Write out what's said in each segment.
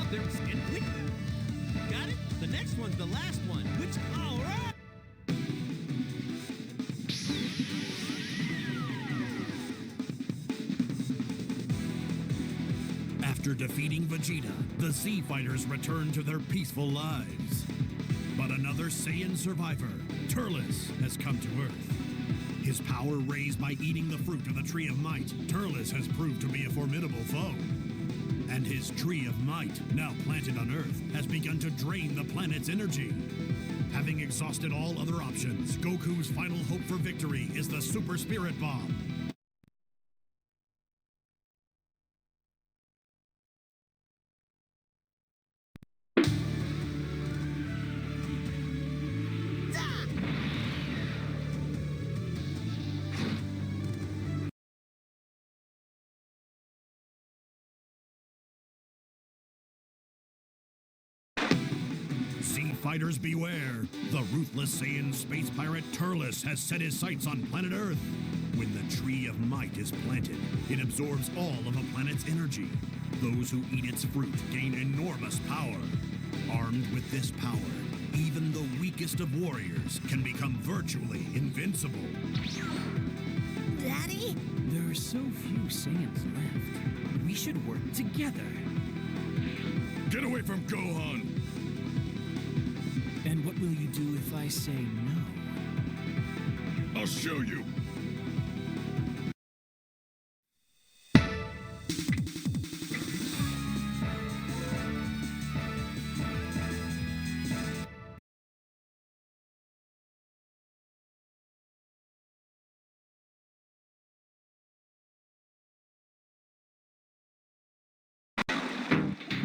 There's and which, got it? The next one's the last one. Which, all right. After defeating Vegeta, the Z Fighters return to their peaceful lives. But another Saiyan survivor, Turles, has come to Earth. His power raised by eating the fruit of the Tree of Might, Turles has proved to be a formidable foe. And his Tree of Might, now planted on Earth, has begun to drain the planet's energy. Having exhausted all other options, Goku's final hope for victory is the Super Spirit Bomb. Sea Fighters beware! The ruthless Saiyan space pirate Turles has set his sights on planet Earth. When the Tree of Might is planted, it absorbs all of a planet's energy. Those who eat its fruit gain enormous power. Armed with this power, even the weakest of warriors can become virtually invincible. Daddy? There are so few Saiyans left. We should work together. Get away from Gohan! And what will you do if I say no? I'll show you!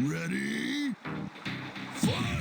Ready? Fight!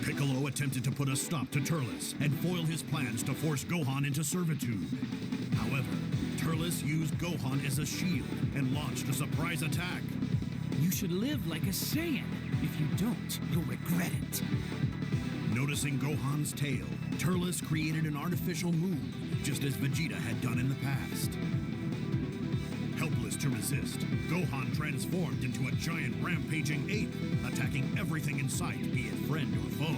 Piccolo attempted to put a stop to Turles and foil his plans to force Gohan into servitude. However, Turles used Gohan as a shield and launched a surprise attack. You should live like a Saiyan. If you don't, you'll regret it. Noticing Gohan's tail, Turles created an artificial move, just as Vegeta had done in the past. Helpless to resist, Gohan transformed into a giant rampaging ape, attacking everything in sight, be it friend or foe.